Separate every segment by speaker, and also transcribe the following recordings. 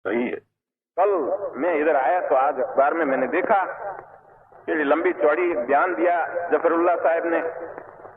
Speaker 1: सही है। कल मैं इधर आया तो आज अखबार में मैंने देखा कि लंबी चौड़ी बयान दिया जफरुल्लाह साहब ने,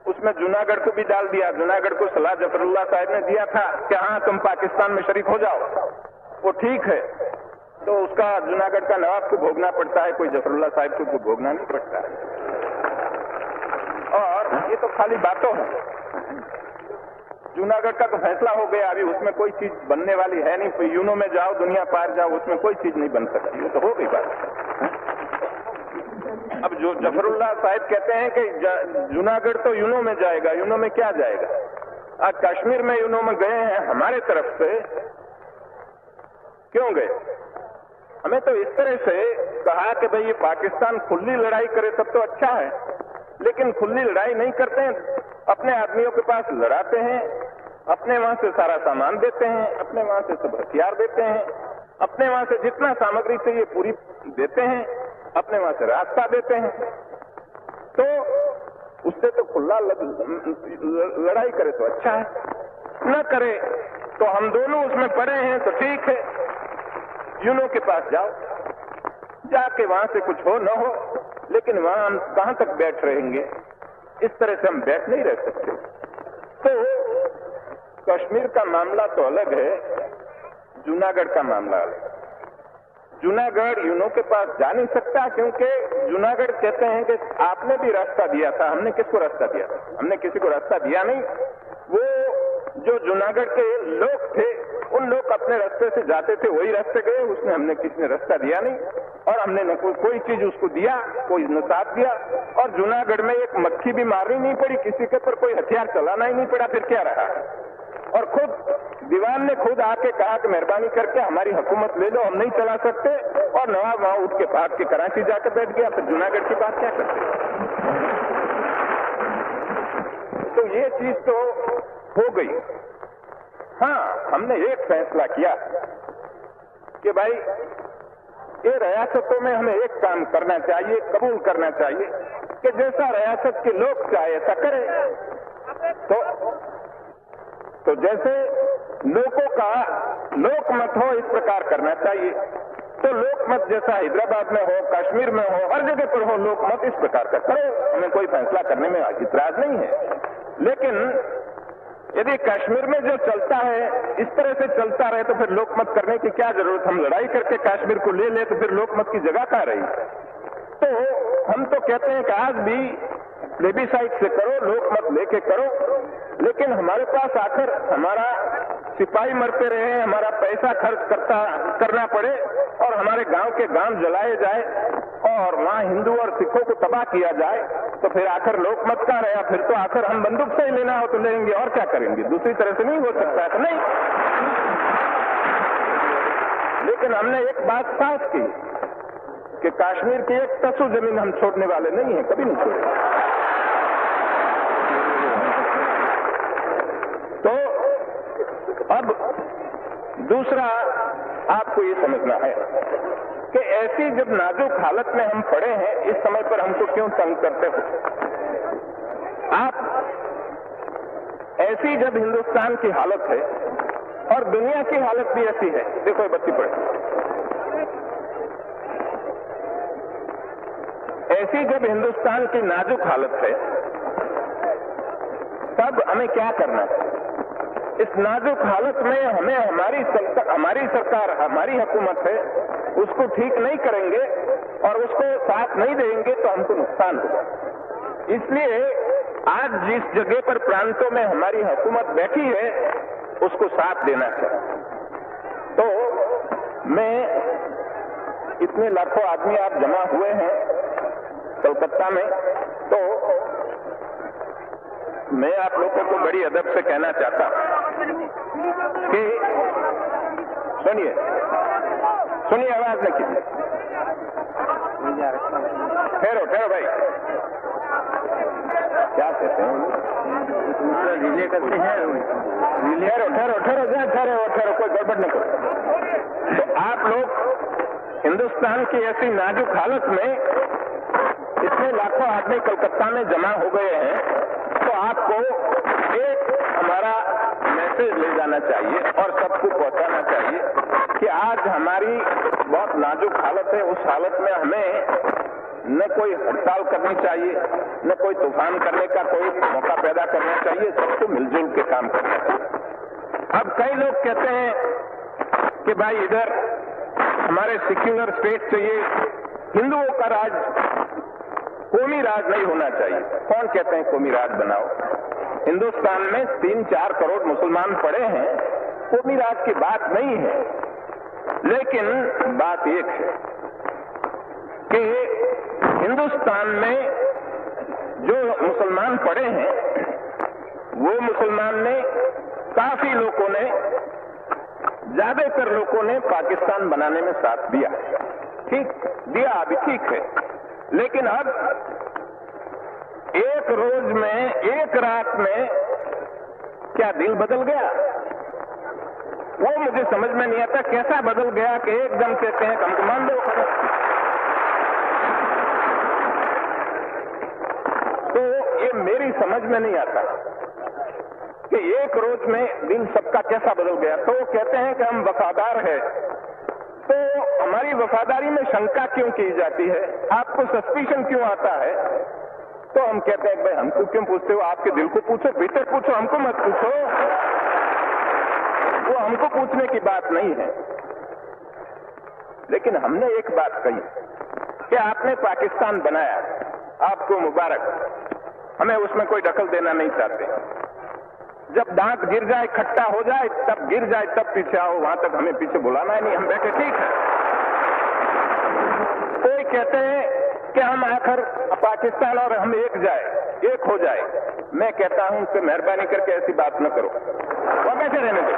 Speaker 1: उसमें जूनागढ़ को भी डाल दिया। जूनागढ़ को सलाह जफरुल्लाह साहब ने दिया था कि हाँ तुम पाकिस्तान में शरीक हो जाओ, वो ठीक है, तो उसका जूनागढ़ का नवाब को भोगना पड़ता है, कोई जफरुल्लाह साहब को भोगना नहीं पड़ता है। और ये तो खाली बातों है। जूनागढ़ का तो फैसला हो गया, अभी उसमें कोई चीज बनने वाली है नहीं। यूनो में जाओ, दुनिया पार जाओ, उसमें कोई चीज नहीं बन सकती, वो तो हो गई बात। अब जो जफरुल्लाह साहब कहते हैं कि जूनागढ़ तो यूनो में जाएगा, यूनो में क्या जाएगा? आज कश्मीर में यूनो में गए हैं हमारे तरफ से, क्यों गए? हमें तो इस तरह से कहा कि भाई ये पाकिस्तान खुली लड़ाई करे तब तो अच्छा है, लेकिन खुली लड़ाई नहीं करते हैं, अपने आदमियों के पास लड़ाते हैं, अपने वहां से सारा सामान देते हैं, अपने वहां से सब हथियार देते हैं, अपने वहां से जितना सामग्री चाहिए पूरी देते हैं, अपने वहां से रास्ता देते हैं। तो उससे तो खुला लड़ाई करे तो अच्छा है, न करे तो हम दोनों उसमें पड़े हैं तो ठीक है, यूनो के पास जाओ, जाके वहां से कुछ हो न हो, लेकिन वहां हम कहां तक बैठ रहेंगे? इस तरह से हम बैठ नहीं रह सकते। तो कश्मीर का मामला तो अलग है, जूनागढ़ का मामला अलग। जूनागढ़ यूनो के पास जा नहीं सकता, क्योंकि जूनागढ़ कहते हैं कि आपने भी रास्ता दिया था। हमने किसको रास्ता दिया था? हमने किसी को रास्ता दिया नहीं। वो जो जूनागढ़ के लोग थे, उन लोग अपने रास्ते से जाते थे, वही रास्ते गए, उसने हमने किसी ने रास्ता दिया नहीं, और हमने न कोई चीज उसको दिया, कोई न साथ दिया। और जूनागढ़ में एक मक्खी भी मारनी नहीं पड़ी, किसी के ऊपर कोई हथियार चलाना ही नहीं पड़ा, फिर क्या रहा? और खुद दीवान ने खुद आके कहा कि मेहरबानी करके हमारी हुकूमत ले लो, हम नहीं चला सकते, और नवाब वहां उठ के भाग के कराची जाकर बैठ गया। फिर जूनागढ़ की बात क्या करते? तो ये चीज तो हो गई। हाँ, हमने एक फैसला किया कि भाई ये रियासतों में हमें एक काम करना चाहिए, कबूल करना चाहिए कि जैसा रियासत के लोग चाहे ऐसा करें। तो जैसे लोगों का लोकमत हो, इस प्रकार करना चाहिए। तो लोकमत जैसा हैदराबाद में हो, कश्मीर में हो, हर जगह पर हो लोकमत, इस प्रकार का करो। हमें कोई फैसला करने में इतराज नहीं है। लेकिन यदि कश्मीर में जो चलता है इस तरह से चलता रहे तो फिर लोकमत करने की क्या जरूरत? हम लड़ाई करके कश्मीर को ले ले तो फिर लोकमत की जगह कहां रही? तो हम तो कहते हैं कि आज भी प्लेबिसाइट से करो, लोकमत लेके करो, लेकिन हमारे पास आकर हमारा सिपाही मरते रहे, हमारा पैसा खर्च करना पड़े, और हमारे गांव के गांव जलाए जाए, और वहां हिंदू और सिखों को तबाह किया जाए, तो फिर आखिर लोकमत का रहा? फिर तो आखिर हम बंदूक से ही लेना हो तो लेंगे, और क्या करेंगे? दूसरी तरह से नहीं हो सकता है। तो नहीं, लेकिन हमने एक बात साफ की कि कश्मीर की एक तसु जमीन हम छोड़ने वाले नहीं है, कभी नहीं छोड़ेंगे। तो अब दूसरा आपको ये समझना है कि ऐसी जब नाजुक हालत में हम पड़े हैं, इस समय पर हमको क्यों तंग करते हो आप? ऐसी जब हिंदुस्तान की हालत है और दुनिया की हालत भी ऐसी है, देखो ये बत्ती पड़े, ऐसी जब हिंदुस्तान की नाजुक हालत है, तब हमें क्या करना है? इस नाजुक हालत में हमें हमारी सरकार, हमारी हुकूमत है, उसको ठीक नहीं करेंगे और उसको साथ नहीं देंगे तो हमको नुकसान होगा। इसलिए आज जिस जगह पर प्रांतों में हमारी हुकूमत बैठी है, उसको साथ देना चाहिए। तो मैं, इतने लाखों आदमी आप जमा हुए हैं कलकत्ता में, तो मैं आप लोगों को बड़ी अदब से कहना चाहता हूं कि सुनिए, आवाज न कीजिए, ठहरो भाई, क्या कहते हैं? रिले करते हैं। ठहरो, कोई गड़बड़ नहीं करो। तो आप लोग हिंदुस्तान की ऐसी नाजुक हालत में इतने लाखों आदमी कलकत्ता में जमा हो गए हैं, तो आपको एक हमारा मैसेज ले जाना चाहिए और सबको पहुंचाना चाहिए कि आज हमारी बहुत नाजुक हालत है, उस हालत में हमें न कोई हड़ताल करनी चाहिए, न कोई तूफान करने का कोई मौका पैदा करना चाहिए, सबको मिलजुल के काम करना चाहिए। अब कई लोग कहते हैं कि भाई इधर हमारे सेक्युलर स्टेट चाहिए, हिंदुओं का राज, कौमी राज नहीं होना चाहिए। कौन कहते हैं कौमी राज बनाओ? हिंदुस्तान में 3-4 करोड़ मुसलमान पड़े हैं, कौमी राज की बात नहीं है। लेकिन बात एक है कि हिंदुस्तान में जो मुसलमान पड़े हैं, वो मुसलमान ने, काफी लोगों ने, ज्यादातर लोगों ने पाकिस्तान बनाने में साथ दिया। ठीक दिया, अभी ठीक है। लेकिन अब एक रोज में, एक रात में क्या दिल बदल गया? वो मुझे समझ में नहीं आता कैसा बदल गया कि एकदम कहते हैं हमको मान दो। तो ये मेरी समझ में नहीं आता कि एक रोज में दिल सबका कैसा बदल गया। तो कहते हैं कि हम वफादार हैं, तो हमारी वफादारी में शंका क्यों की जाती है? आपको सस्पिशन क्यों आता है? तो हम कहते हैं भाई हमको क्यों पूछते हो? आपके दिल को पूछो, भीतर पूछो, हमको मत पूछो। वो हमको पूछने की बात नहीं है। लेकिन हमने एक बात कही कि आपने पाकिस्तान बनाया, आपको मुबारक, हमें उसमें कोई दखल देना नहीं चाहते। जब दांत गिर जाए, खट्टा हो जाए, तब गिर जाए, तब पीछे आओ, वहां तक हमें पीछे बुलाना है नहीं, हम बैठे ठीक है। कोई कहते हैं कि हम आखिर पाकिस्तान और हम एक हो जाए। मैं कहता हूं कि मेहरबानी करके ऐसी बात न करो, वहां बैठे रहने दो,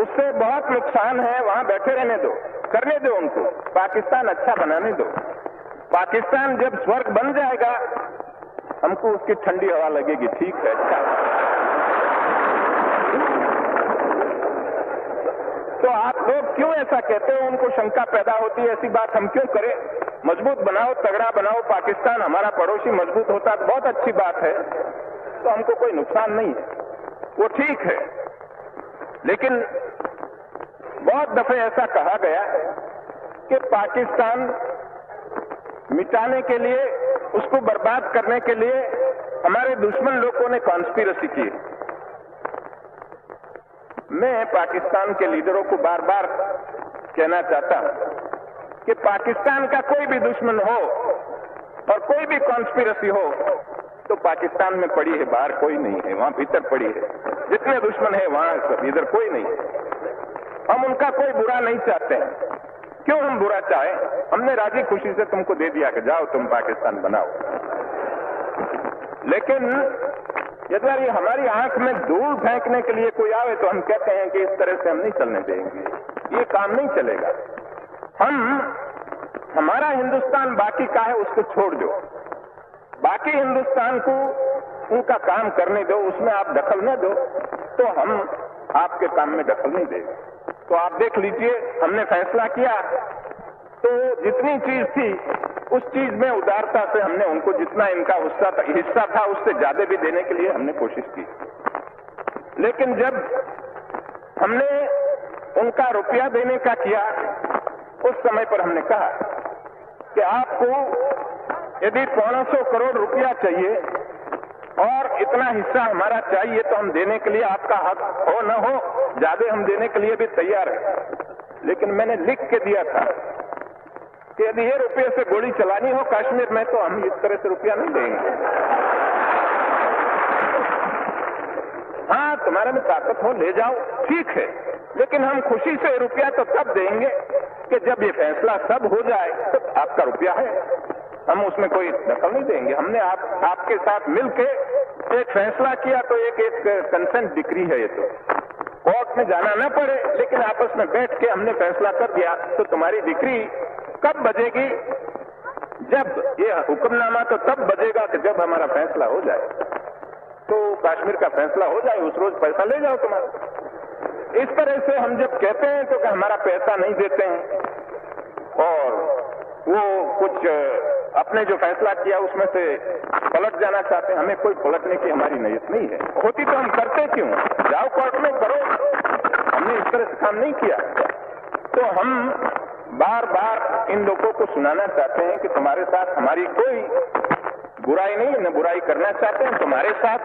Speaker 1: उससे बहुत नुकसान है, वहां बैठे रहने दो, करने दो उनको, पाकिस्तान अच्छा बनाने दो। पाकिस्तान जब स्वर्ग बन जाएगा, हमको उसकी ठंडी हवा लगेगी, ठीक है, अच्छा। तो आप लोग क्यों ऐसा कहते हो? उनको शंका पैदा होती है, ऐसी बात हम क्यों करें? मजबूत बनाओ, तगड़ा बनाओ पाकिस्तान, हमारा पड़ोसी मजबूत होता तो बहुत अच्छी बात है, तो हमको कोई नुकसान नहीं है, वो ठीक है। लेकिन बहुत दफे ऐसा कहा गया कि पाकिस्तान मिटाने के लिए, उसको बर्बाद करने के लिए हमारे दुश्मन लोगों ने कॉन्स्पिरेसी की। मैं पाकिस्तान के लीडरों को बार बार कहना चाहता हूं कि पाकिस्तान का कोई भी दुश्मन हो और कोई भी कॉन्स्पिरेसी हो तो पाकिस्तान में पड़ी है, बाहर कोई नहीं है, वहां भीतर पड़ी है। जितने दुश्मन है वहां सब, इधर कोई नहीं है। हम उनका कोई बुरा नहीं चाहते हैं। क्यों हम बुरा चाहें? हमने राजी खुशी से तुमको दे दिया कि जाओ तुम पाकिस्तान बनाओ। लेकिन यदि ये हमारी आंख में धूल फेंकने के लिए कोई आवे तो हम कहते हैं कि इस तरह से हम नहीं चलने देंगे, ये काम नहीं चलेगा। हमारा हिंदुस्तान बाकी का है, उसको छोड़ दो, बाकी हिंदुस्तान को उनका काम करने दो, उसमें आप दखल न दो, तो हम आपके काम में दखल नहीं देंगे। तो आप देख लीजिए, हमने फैसला किया तो जितनी चीज थी उस चीज में उदारता से हमने उनको जितना इनका हिस्सा था उससे ज्यादा भी देने के लिए हमने कोशिश की। लेकिन जब हमने उनका रुपया देने का किया, उस समय पर हमने कहा कि आपको यदि 500 करोड़ रुपया चाहिए और इतना हिस्सा हमारा चाहिए तो हम देने के लिए, आपका हक हो न हो, ज्यादा हम देने के लिए भी तैयार है। लेकिन मैंने लिख के दिया था कि यदि ये रुपये से गोली चलानी हो कश्मीर में तो हम इस तरह से रुपया नहीं देंगे। हाँ, तुम्हारे में ताकत हो ले जाओ, ठीक है, लेकिन हम खुशी से रुपया तो तब देंगे कि जब ये फैसला सब हो जाए तो आपका रुपया है, हम उसमें कोई दखल नहीं देंगे। हमने आपके साथ मिलके एक फैसला किया तो एक कंसेंट डिक्री है, ये तो कोर्ट में जाना न पड़े, लेकिन आपस में बैठ के हमने फैसला कर दिया। तो तुम्हारी डिक्री कब बजेगी? जब ये हुक्मनामा तो तब बजेगा कि जब हमारा फैसला हो जाए, तो कश्मीर का फैसला हो जाए, उस रोज पैसा ले जाओ तुम्हारा। इस तरह से हम जब कहते हैं तो कि हमारा पैसा नहीं देते हैं और वो कुछ अपने जो फैसला किया उसमें से पलट जाना चाहते हैं। हमें कोई पलटने की हमारी नीयत नहीं है, होती तो हम करते क्यों? जाओ कोर्ट में करो, हमने हमने इस तरह से काम नहीं किया। तो हम बार बार इन लोगों को सुनाना चाहते हैं कि तुम्हारे साथ हमारी कोई बुराई नहीं, न बुराई करना चाहते हैं, तुम्हारे साथ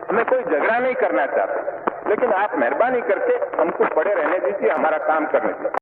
Speaker 1: हमें कोई झगड़ा नहीं करना चाहते, लेकिन आप मेहरबानी करके हमको पड़े रहने दीजिए, हमारा काम करने दीजिए।